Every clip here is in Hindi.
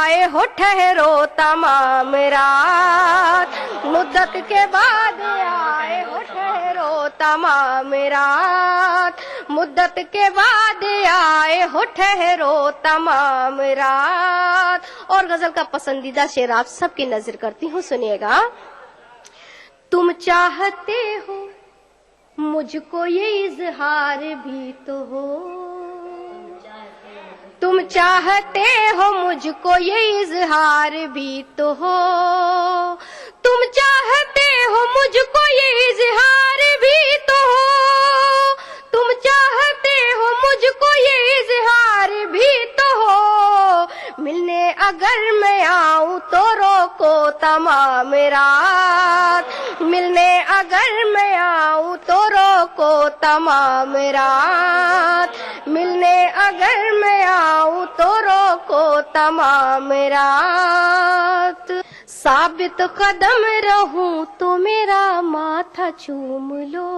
आए हो ठहरो तमाम रात, मुद्दत के बाद आए हो ठहरो तमाम रात, मुद्दत के बाद आए हो ठहरो तमाम रात। और गजल का पसंदीदा शेर आप सबकी नजर करती हूँ, सुनिएगा। तुम चाहते हो मुझको ये इजहार भी तो हो, तुम चाहते हो मुझको ये इजहार भी तो हो, तुम चाहते हो मुझको ये इजहार भी तो हो, तुम चाहते हो मुझको ये इजहार भी तो हो। मिलने अगर मैं आऊं तो रोको तमाम रात, मिलने अगर मैं आऊं तो रोको तमाम रात, मिलने अगर मैं आऊं तो रोको तमाम रात। साबित कदम रहूं तो मेरा माथा चूम लो,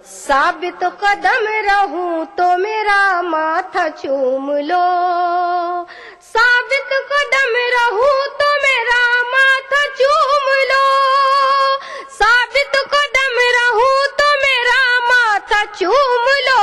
साबित कदम रहूं तो मेरा माथा चूम लो, साबित कदम रहूं तो मेरा माथा चूम लो, साबित कदम रहूं तो मेरा माथा चूम लो।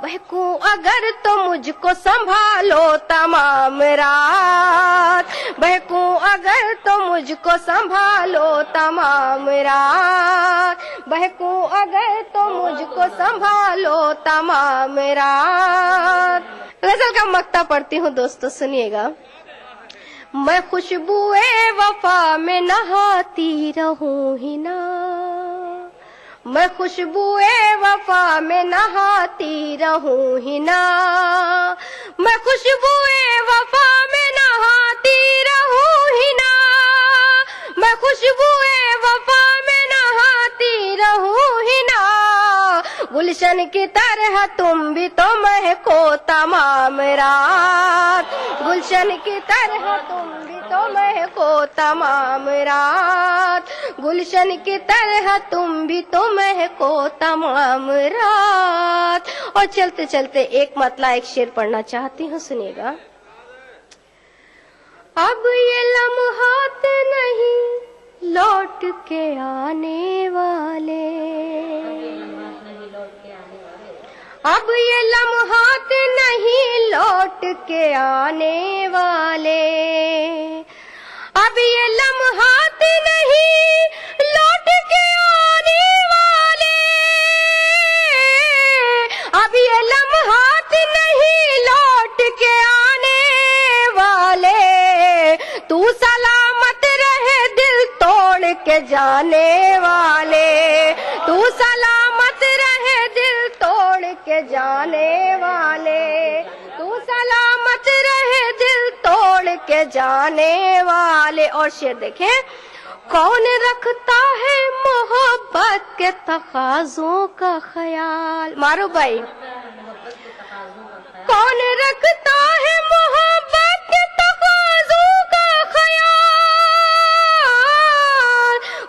बहकूं अगर तो मुझको संभालो तमाम रात, बहकूं अगर तो मुझको संभालो तमाम रात, बहकूं अगर तो मुझको संभालो तमाम रात। गजल का मक्ता पढ़ती हूँ दोस्तों, सुनिएगा। मैं खुशबुए वफा में नहाती रहूं ही ना, मैं खुशबुए वफा में नहाती रहूं ही ना, मैं खुशबुए वफा में नहाती रहूं ही ना, मैं खुशबुए वफा में नहाती रहूं ही ना। गुलशन की तरह तुम भी तो महको तमाम रात, गुलशन की तरह तुम भी तो महको तमाम रात, गुलशन की तरह तुम भी तो महको तमाम रात। और चलते चलते एक मतला एक शेर पढ़ना चाहती हूँ, सुनिएगा। अब ये लम्हात नहीं लौट के आने वाले, अब ये लम्हात नहीं लौट के आने वाले, अब ये लम्हात नहीं लौट के आने वाले, अब ये लम्हात नहीं लौट के आने वाले। तू सलामत रहे दिल तोड़ के जाने वाले, तू सलामत रहे दिल तोड़ के जाने वाले, तू सलामत रहे दिल तोड़ के जाने वाले। और शेर देखें। कौन रखता है मोहब्बत के तकाज़ों का ख्याल, मारो भाई, कौन रखता है मोहब्बत के तकाज़ों का ख्याल,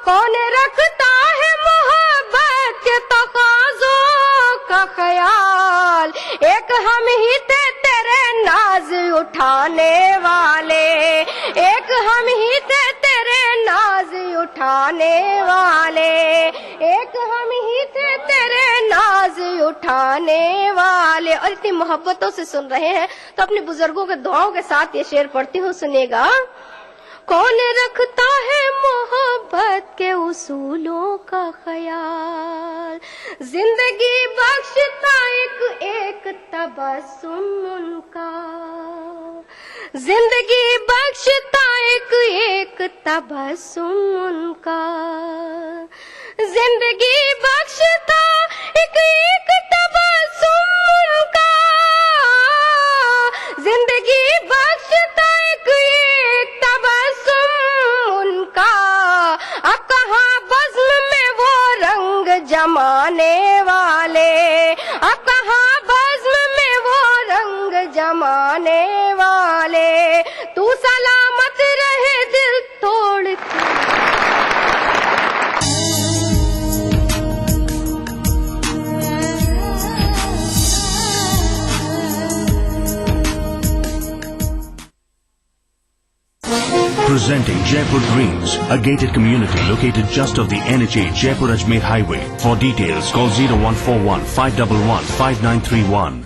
कौन रखता है मोहब्बत के तकाज़ों का ख्याल। एक हम ही थे तेरे नाज उठाने वाले, एक हम ही थे तेरे नाज उठाने वाले, एक हम ही थे तेरे नाज उठाने वाले। और इतनी मोहब्बतों से सुन रहे हैं तो अपने बुजुर्गों के दुआओं के साथ ये शेर पढ़ती हूँ, सुनेगा। कौन रखता है मोहब्बत के उसूलों का ख्याल, जिंदगी बख्शता एक एक तबस्सुम उनका, जिंदगी बख्शता एक एक तबस्सुम उनका, जिंदगी बख्शता एक एक तबस्सुम उनका, जिंदगी बख्शता एक एक तबस्सुम उनका। अब कहाँ बज़्म में वो रंग जमाने वाले, अब कहाँ बज़्म में वो रंग जमाने वाले। तू सलामत रहे दिल तोड़ के, Presenting Jaipur Dreams, a gated community located just off the NH Jaipur Ajmer Highway. For details, call 0141 511 5931.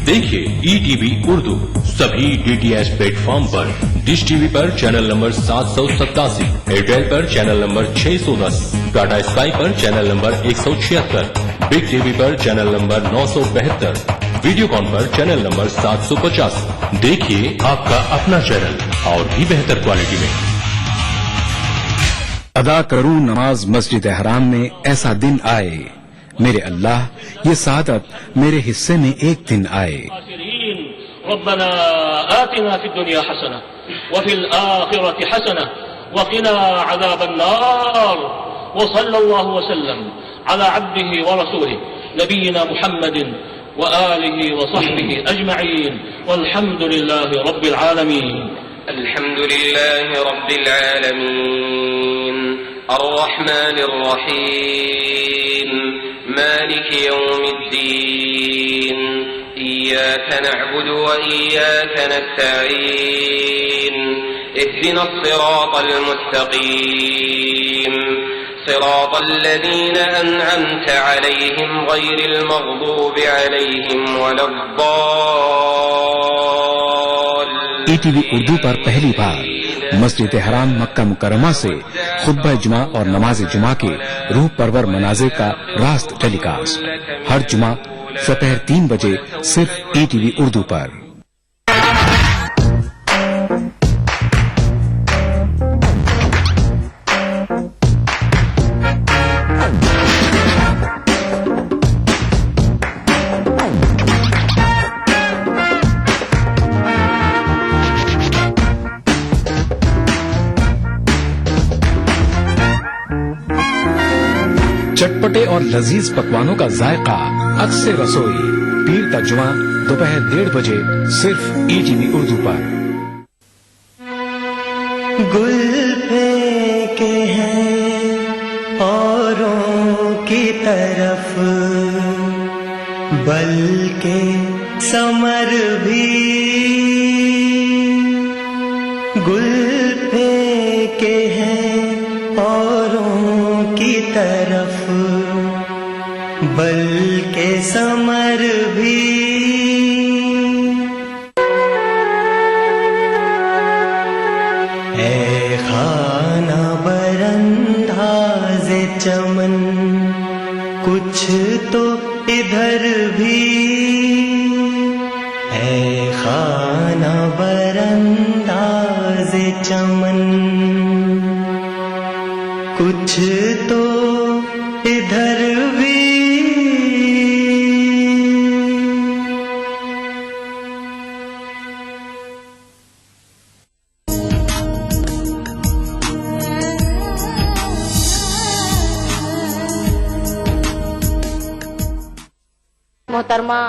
देखिए ETV उर्दू सभी DTH प्लेटफॉर्म पर, डिश टीवी पर चैनल नंबर 787, एयरटेल पर चैनल नंबर 610, टाटा स्काई पर चैनल नंबर 176, बिग टीवी पर चैनल नंबर 972, वीडियोकॉन पर चैनल नंबर 750। देखिए आपका अपना चैनल और भी बेहतर क्वालिटी में। अदा करूं नमाज मस्जिद हराम में, ऐसा दिन आए मेरे अल्लाह, ये सादत मेरे हिस्से में एक दिन आए। रब्बना आतिना फिद दुनिया हसना व फिल आखिरति हसना व क़िना अज़ाबन नार व सल्लल्लाहु वसल्लम अला अब्दिही व रसूलिही नबीना मुहम्मदिन व आलिही व सहबिही अजमईन वल्हम्दुलिल्लाहि रब्बिल आलमीन। अल्हम्दुलिल्लाहि रब्बिल आलमीन अर्रहमानिर रहीम मालिक यौमिद्दीन इय्याक नअबुदु व इय्याक नस्तईन इहदिनस सिरातल मुस्तकीम सिरातल लज़ीना अनअमत अलैहिम गैरिल मग़दूबि अलैहिम वलद्दाल्लीन। ETV उर्दू पर पहली बार मस्जिद हराम मक्का मुकर्रमा से खुतबा जुमा और नमाज जुमा के रूह परवर मनाज़िर का रास्त टेलीकास्ट हर जुमा दोपहर 3 बजे सिर्फ ETV उर्दू पर। चटपटे और लजीज पकवानों का जायका अक्सर रसोई पीर का जुमा दोपहर 1:30 बजे सिर्फ ETV उर्दू पर। गुल फेंके हैं औरों की तरफ बल्कि समर भी गुल फेंके हैं औरों की तरफ बल्कि समर भी ऐ खाना बरंदाज़े चमन कुछ तो इधर भी ऐ खाना बरंदाज़े चमन कुछ तो इधर भी। मोहतरमा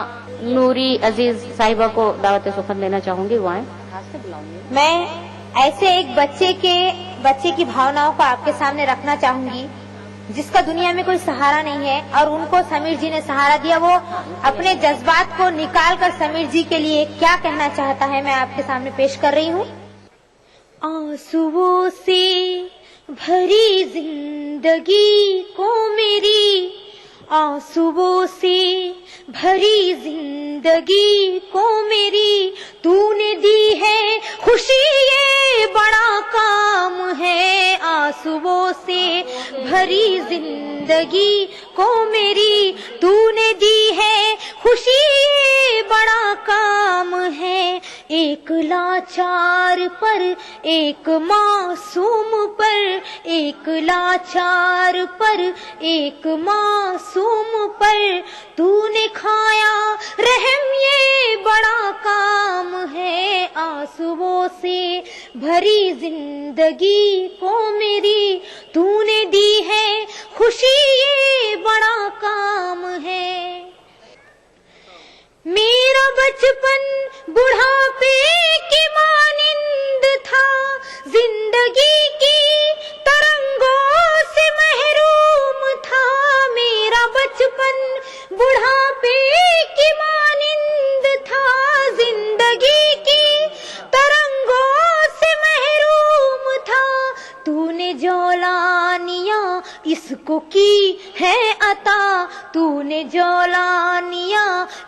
नूरी अजीज साहिबा को दावत सुखत देना चाहूंगी, वो आए। मैं ऐसे एक बच्चे की भावनाओं को आपके सामने रखना चाहूंगी जिसका दुनिया में कोई सहारा नहीं है और उनको समीर जी ने सहारा दिया। वो अपने जज्बात को निकाल कर समीर जी के लिए क्या कहना चाहता है मैं आपके सामने पेश कर रही हूँ। आंसुओं से भरी जिंदगी को मेरी, आंसुओं से भरी जिंदगी को मेरी तूने दी है खुशी, ये बड़ा काम है। आंसुओं से भरी जिंदगी को मेरी तूने दी है खुशी, ये बड़ा काम है। एक लाचार पर, एक मासूम पर, एक लाचार पर, एक मासूम पर तूने खाया रहम, ये बड़ा काम है। आंसुओं से भरी जिंदगी को मेरी तूने दी है खुशी, ये बड़ा काम है। मेरा बचपन बुढ़ापे की मानिंद था, जिंदगी की तरंगों से महरूम था। मेरा बचपन बुढ़ापे की मानिंद था, जिंदगी की तरंगों से महरूम था। इसको की है अता तूने जौलानिया,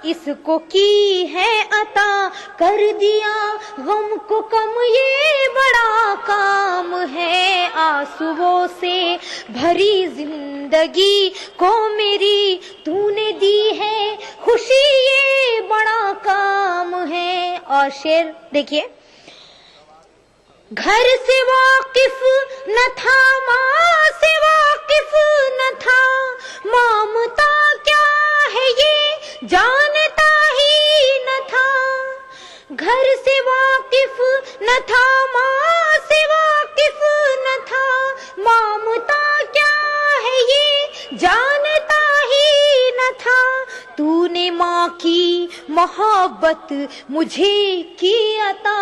इसको की है अता कर दिया गम को कम, ये बड़ा काम है। आंसुओं से भरी जिंदगी को मेरी तूने दी है खुशी, ये बड़ा काम है। और शेर देखिए, घर से वाकिफ न था, माँ से वाकिफ न था, ममता क्या है ये जानता ही न था। घर से वाकिफ न था, माँ से वाकिफ न था, ममता क्या है ये जानता ही न था। तूने माँ की मोहब्बत मुझे की अता,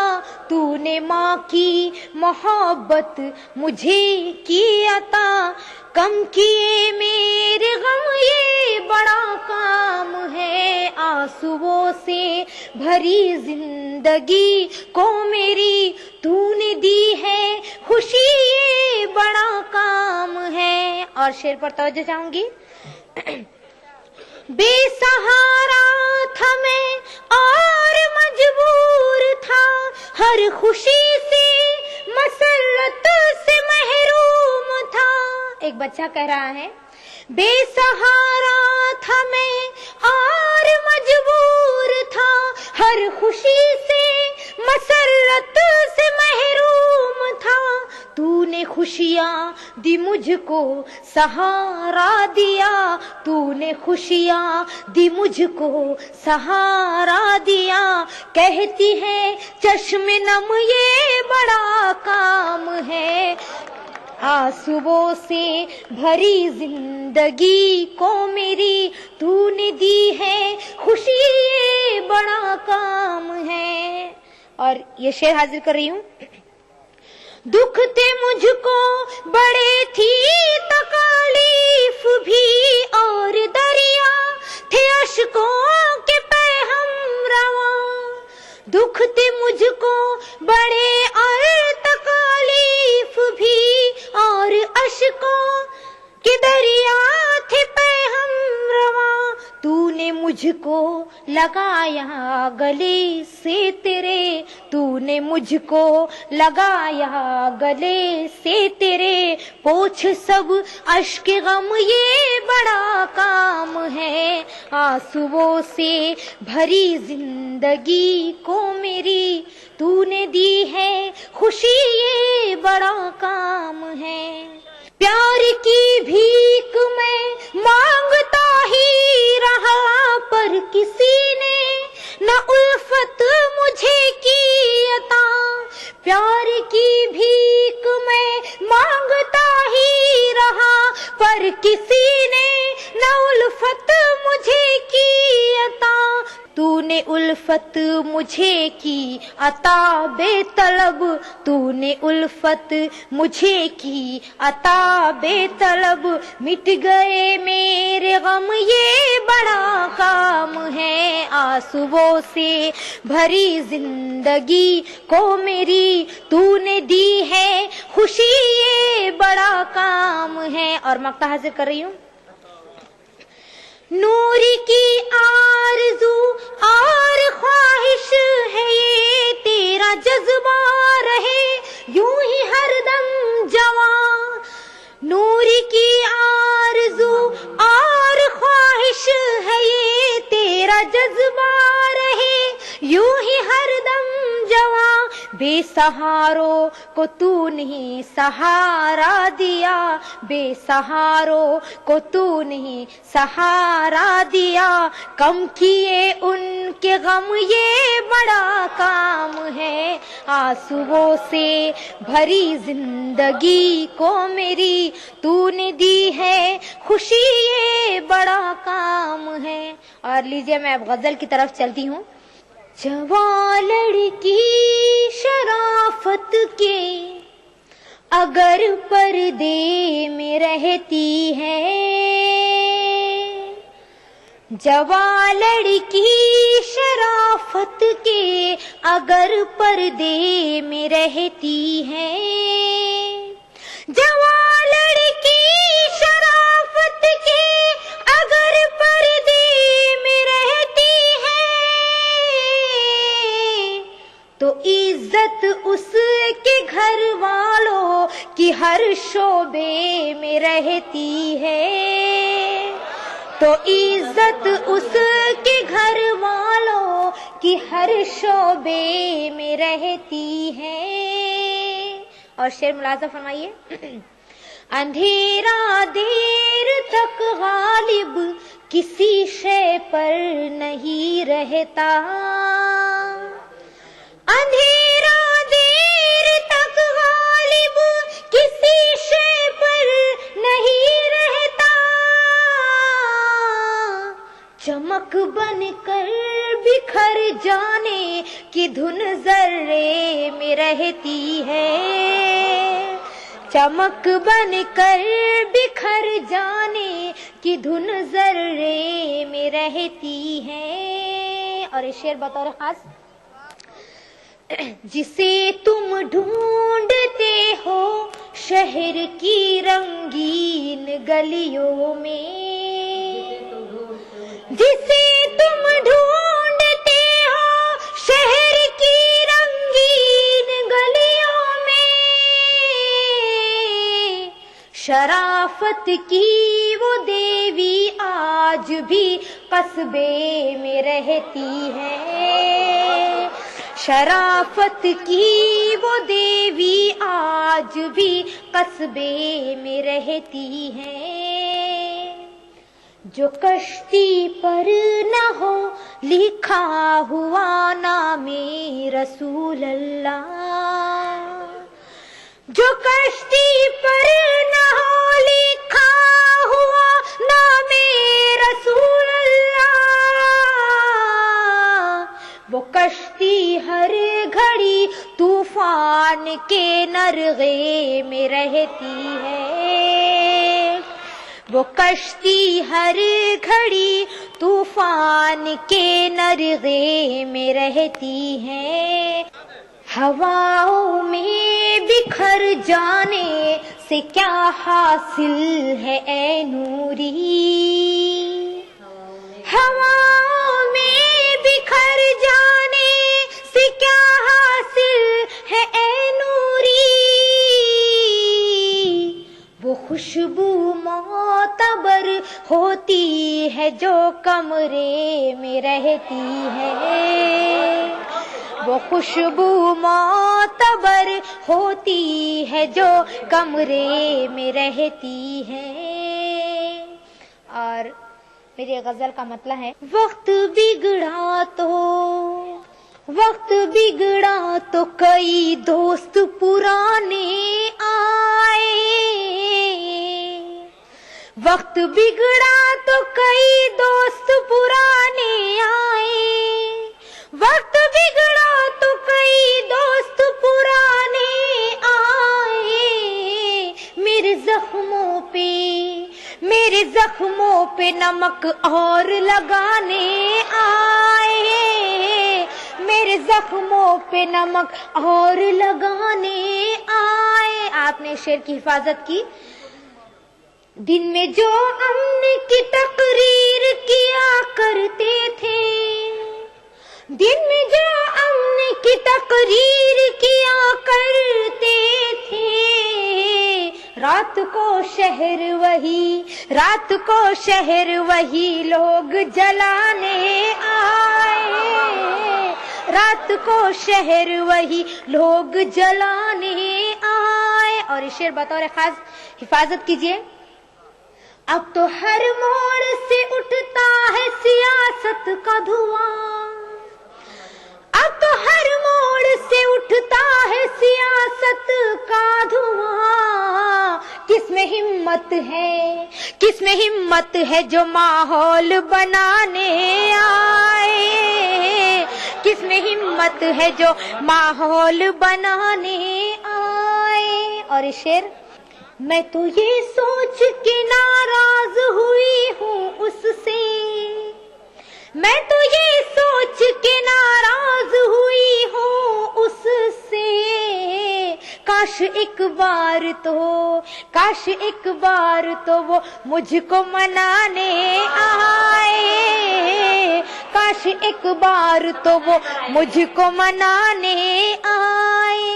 तूने माँ की मोहब्बत मुझे की अता, कम किए मेरे गम, ये बड़ा काम है। आंसुओं से भरी जिंदगी को मेरी तूने दी है खुशी, ये बड़ा काम है। और शेर पर तवज्जो चाहूंगी। बेसहारा था मैं और मजबूर था, हर खुशी से मसरत से महरूम था। एक बच्चा कह रहा है, बेसहारा था मैं और मजबूर था, हर खुशी से मसरत से महरूम था। तूने खुशियाँ दी मुझको सहारा दिया, तूने खुशियाँ दी मुझको सहारा दिया। कहती है चश्मे नम, ये बड़ा काम है। आंसुओं से भरी जिंदगी को मेरी तूने दी है खुशी, ये बड़ा काम है। और ये शेर हाजिर कर रही हूँ। दुख थे मुझको बड़े, थी तकलीफ भी, और दरिया थे अश्कों के पे हम रवा। दुख थे मुझको बड़े और तकलीफ भी, और अश्कों के दरिया थे पे हम रवा। तूने मुझको लगाया गले से तेरे, तूने मुझको लगाया गले से तेरे, पोछ सब अश्क गम, ये बड़ा काम है। आंसुओं से भरी जिंदगी को मेरी तूने दी है खुशी, ये बड़ा काम है। प्यार की भीख मैं मांगता ही रहा, पर किसी ने न उल्फत मुझे की अता। प्यार की भीख मैं मांगता ही रहा, पर किसी ने न उल्फत मुझे की अता। तूने उल्फत मुझे की अता बेतलब, तूने उल्फत मुझे की अता बेतलब। मिट गए मेरे गम, ये बड़ा काम है। आंसुओं से भरी जिंदगी को मेरी तूने दी है खुशी, ये बड़ा काम है। और मक्ता हाजिर कर रही हूँ। नूर की आरज़ू और ख्वाहिश है ये, तेरा जज्बा रहे यूं ही हरदम जवां। नूर की आरज़ू और ख्वाहिश है ये, तेरा जज्बा रहे यूं ही हरदम जवां। बेसहारों को तूने सहारा दिया, बेसहारों को तूने सहारा दिया। कम किए उनके गम, ये बड़ा काम है। आंसुओं से भरी जिंदगी को मेरी तूने दी है खुशी, ये बड़ा काम है। और लीजिए मैं अब गजल की तरफ चलती हूँ। जवां लड़की शराफत के अगर पर्दे में रहती है, जवां लड़की शराफत के अगर पर्दे में रहती है, जवां लड़की शराफत तो इज्जत उसके घर वालों की हर शोबे में रहती है। तो इज्जत उसके घर वालों की हर शोबे में रहती है। और शेर मुलाजा फरमाइए। अंधेरा देर तक गालिब किसी शय पर नहीं रहता। अंधेरा देर तक गालिब किसी शय पर नहीं रहता। चमक बनकर बिखर जाने की धुन जर्रे में रहती है। चमक बनकर बिखर जाने की धुन जर्रे में रहती है। और ये शेर बतौर खास। जिसे तुम ढूंढते हो शहर की रंगीन गलियों में, जिसे तुम ढूंढते हो शहर की रंगीन गलियों में, शराफत की वो देवी आज भी कस्बे में रहती है। शराफत की वो देवी आज भी कस्बे में रहती है। जो कश्ती पर न हो लिखा हुआ नामे रसूल अल्लाह, जो कश्ती पर न हो लिखा हुआ नामे रसूल अल्लाह, वो कश्ती हर घड़ी तूफान के नरगे में रहती है। वो कश्ती हर घड़ी तूफान के नरगे में रहती है। हवाओं में बिखर जाने से क्या हासिल है ऐ नूरी, हवाओं में बिखर जाने से क्या हासिल है ऐ नूरी। वो खुशबू मोतबर होती है जो कमरे में रहती है। वो खुशबू मोतबर होती है जो कमरे में रहती है। और मेरी गजल का मतलब है, वक्त बिगड़ा तो कई दोस्त पुराने आए। वक्त बिगड़ा तो कई दोस्त पुराने आए। वक्त बिगड़ा तो कई दोस्त पुराने आए। मेरे जख्मों पे नमक और लगाने आए। मेरे जख्मों पे नमक और लगाने आए। आपने शेर की हिफाजत की। दिन में जो अमन की तकरीर किया करते थे, दिन में जो अमन की तकरीर किया करते थे, रात को शहर वही लोग जलाने आए। रात को शहर वही लोग जलाने आए। और ये शेर बतौर खास हिफाजत कीजिए। अब तो हर मोड़ से उठता है सियासत का धुआं। अब तो हर मोड़ से उठता है सियासत का धुआं। किसमें हिम्मत है जो माहौल बनाने आए। किसमें हिम्मत है जो माहौल बनाने आए। और ये शेर, मैं तो ये सोच के नाराज हुई हूँ उससे, मैं तो ये सोच के नाराज हुई हूँ उससे। काश एक बार तो वो मुझको मनाने आए। काश एक बार तो वो मुझको मनाने आए।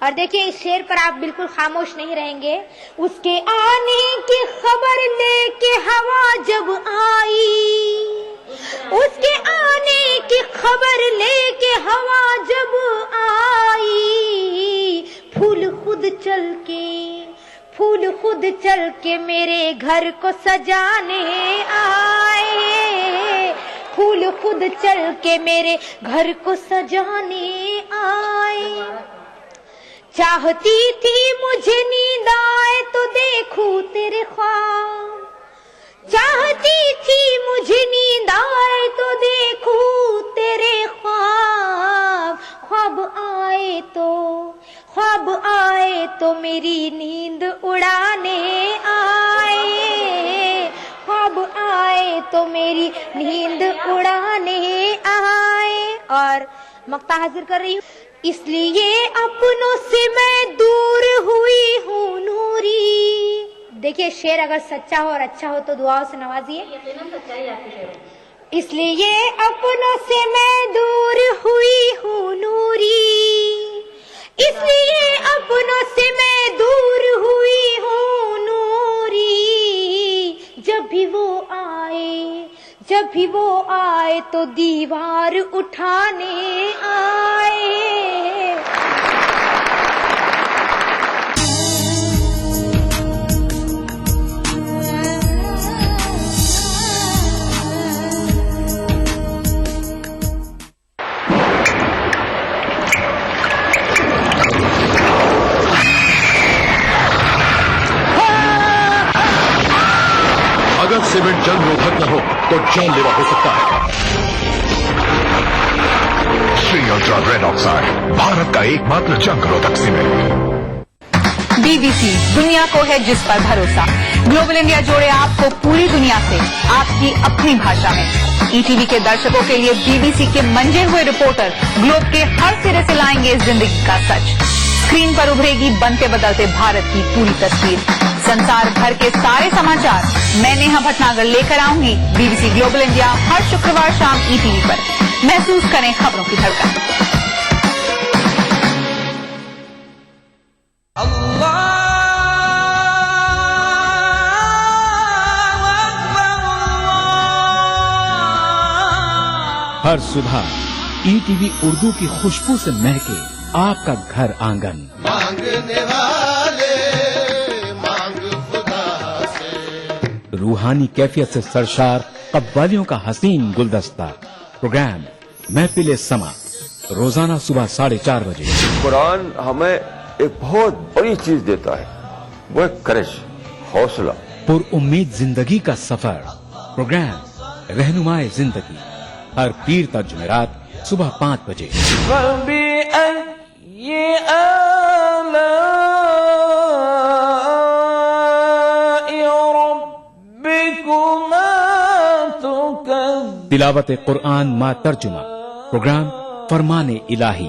और देखिए इस शेर पर आप बिल्कुल खामोश नहीं रहेंगे। उसके आने की खबर लेके हवा जब आई, उसके आने की खबर लेके हवा जब आई, फूल खुद चल के मेरे घर को सजाने आए, फूल खुद चल के मेरे घर को सजाने आए। चाहती थी मुझे नींद आए तो देखूं तेरे ख्वाब, चाहती थी मुझे नींद आए तो देखूं तेरे ख्वाब, ख्वाब आए तो मेरी नींद उड़ाने आए, ख्वाब आए तो मेरी नींद उड़ाने आए। और मक्ता हाजिर कर रही हूँ। इसलिए अपनों से मैं दूर हुई हूँ नूरी। देखिए शेर अगर सच्चा हो और अच्छा हो तो दुआओं से नवाजिए। इसलिए अपनों से मैं दूर हुई हूँ नूरी, इसलिए अपनों से मैं दूर हुई हूँ नूरी। जब भी वो आए तो दीवार उठाने आए। अगर सीमेंट जंग रोधक न हो तो जानलेवा हो सकता है। Shri ultra red oxide, Bharat का एकमात्र जंग रोधक सीमेंट। बीबीसी, दुनिया को है जिस पर भरोसा। ग्लोबल इंडिया जोड़े आपको पूरी दुनिया से आपकी अपनी भाषा में। ईटीवी के दर्शकों के लिए बीबीसी के मंजे हुए रिपोर्टर ग्लोब के हर सिरे से लाएंगे जिंदगी का सच। स्क्रीन पर उभरेगी बनते बदलते भारत की पूरी तस्वीर। संसार भर के सारे समाचार मैं नेहा भटनागर लेकर आऊंगी बीबीसी ग्लोबल इंडिया हर शुक्रवार शाम ईटीवी पर। महसूस करें खबरों की धड़कन। हर सुबह ईटीवी उर्दू की खुशबू से महके आपका घर आंगन। मांगने वाले मांग खुदा से। रूहानी कैफियत से सरशार कव्वालियों का हसीन गुलदस्ता। प्रोग्राम महफिल समा, रोजाना सुबह 4:30 बजे। कुरान हमें एक बहुत बड़ी चीज देता है, वो एक करेश, हौसला। पुर उम्मीद जिंदगी का सफर। प्रोग्राम रहनुमाए जिंदगी, हर पीर तक जुमेरात सुबह 5 बजे। तिलावत कुरान मा तर्जुमा। प्रोग्राम फरमाने इलाही,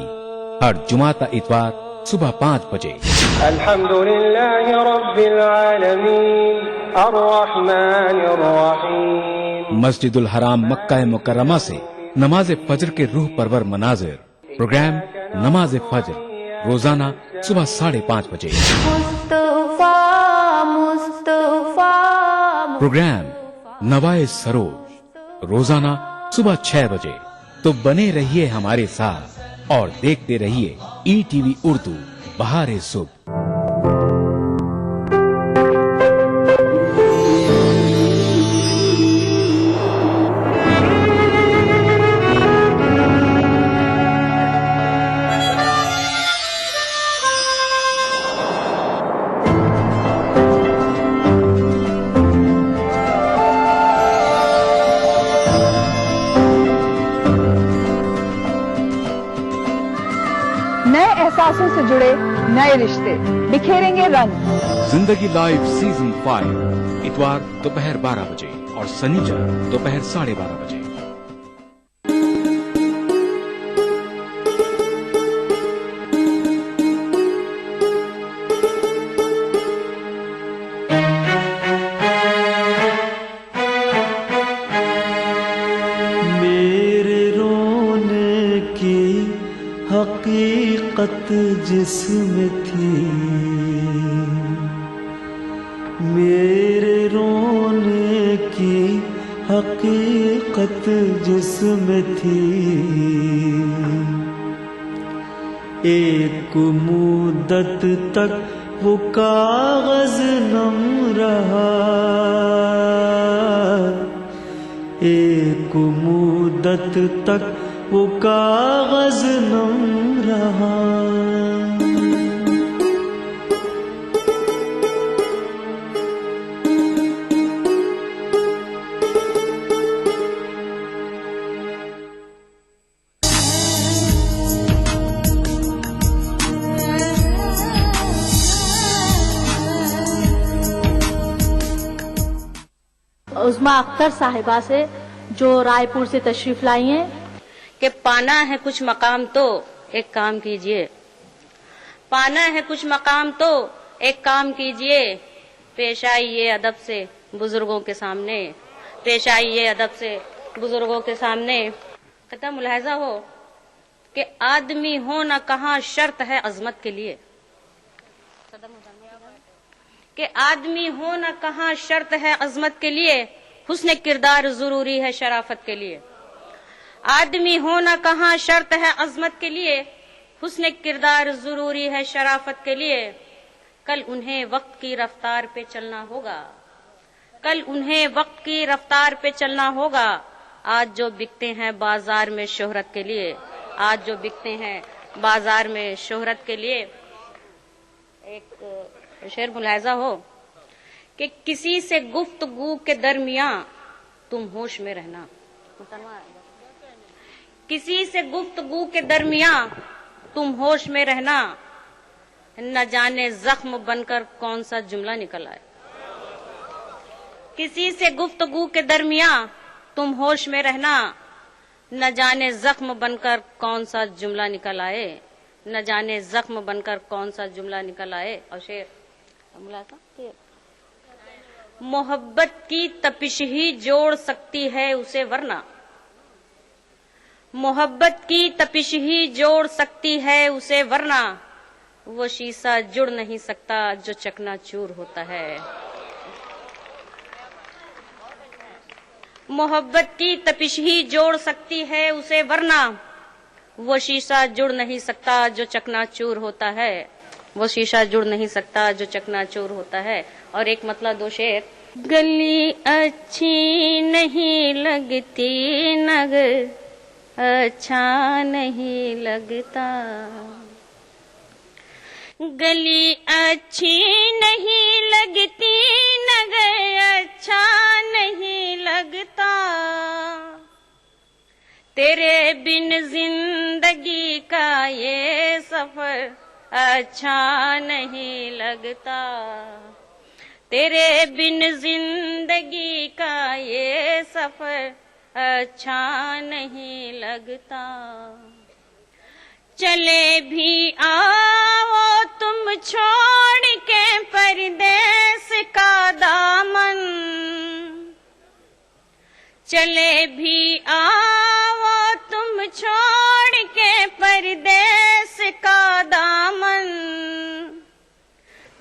हर जुमाता इतवार सुबह 5 बजे। अल्हम्दुलिल्लाहि रब्बिल आलमीन अर्रहमानिर रहीम। मस्जिदुल हराम मक्का मुकर्रमा से नमाज फजर के रूह परवर मनाजिर। प्रोग्राम नमाज फजर, रोजाना सुबह 5:30 बजे। प्रोग्राम नवाए सरोज, रोजाना सुबह 6 बजे। तो बने रहिए हमारे साथ और देखते रहिए ईटीवी उर्दू बहारे सुबह। नए एहसासों से जुड़े नए रिश्ते बिखेरेंगे रंग। जिंदगी लाइव सीजन 5 इतवार दोपहर 12 बजे और शनिवार दोपहर 12:30 बजे। मेरे हकीकत जिसमें थी, मेरे रोने की हकीकत जिसमें थी। एक मुद्दत तक वो कागज नम रहा, एक मुद्दत तक वो कागज नम रहा। उस्मा अख्तर साहिबा से जो रायपुर से तशरीफ लाई हैं कि पाना है कुछ मकाम तो एक काम कीजिए, पाना है कुछ मकाम तो एक काम कीजिए, पेश आइए अदब से बुजुर्गों के सामने, पेश आइए अदब से बुजुर्गों के सामने। कहता मुलाहिजा हो कि आदमी होना कहाँ शर्त है अजमत के लिए, कि आदमी होना कहाँ शर्त है अजमत के लिए, हुस्न किरदार जरूरी है शराफत के लिए। आदमी होना कहाँ शर्त है अजमत के लिए, हुस्न किरदार जरूरी है शराफत के लिए। कल उन्हें वक्त की रफ्तार पे चलना होगा, कल उन्हें वक्त की रफ्तार पे चलना होगा। आज जो बिकते हैं बाजार में शोहरत के लिए, आज जो बिकते हैं बाजार में शोहरत के लिए। एक शेर मुलाहिजा हो कि किसी से गुफ्तगू के दरमियां तुम होश में रहना, किसी से गुफ्तगू के दरमियां तुम होश में रहना, न जाने जख्म बनकर कौन सा जुमला निकल आए। किसी से गुफ्तगू के दरमियां तुम होश में रहना, न जाने जख्म बनकर कौन सा जुमला निकल आए, न जाने जख्म बनकर कौन सा जुमला निकल आए। और शेर मोहब्बत की तपिश ही जोड़ सकती है उसे वरना, मोहब्बत की तपिश ही जोड़ सकती है उसे वरना, वो शीशा जुड़ नहीं सकता जो चकनाचूर होता है। मोहब्बत की तपिश ही जोड़ सकती है उसे वरना, वो शीशा जुड़ नहीं सकता जो चकनाचूर होता है, वो शीशा जुड़ नहीं सकता जो चकनाचूर होता है। और एक मतलब दो शेर। गली अच्छी नहीं लगती नगर अच्छा नहीं लगता, गली अच्छी नहीं लगती नगर अच्छा नहीं लगता, तेरे बिन जिंदगी का ये सफर अच्छा नहीं लगता, तेरे बिन जिंदगी का ये सफर अच्छा नहीं लगता। चले भी आओ तुम छोड़ के परदेस का दामन, चले भी आओ तुम छोड़ के परदेस का दामन,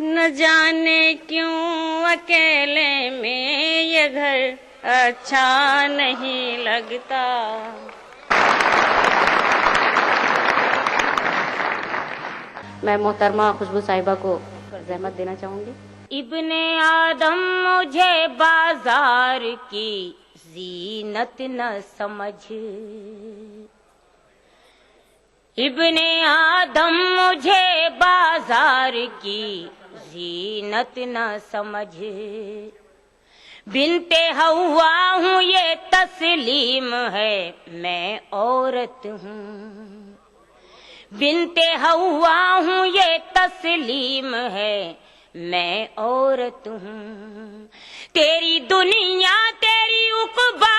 न जाने क्यों अकेले में ये घर अच्छा नहीं लगता। मैं मोहतरमा खुशबू साहिबा को ज़हमत देना चाहूंगी। इब्ने आदम मुझे बाजार की जीनत न समझ, इब्ने आदम मुझे बाजार की जीनत न समझ, बिनते हवा हूँ ये तस्लीम है मैं औरत हूँ, बिनते हवा हूँ ये तस्लीम है मैं औरत हूँ, तेरी दुनिया तेरी उक़बा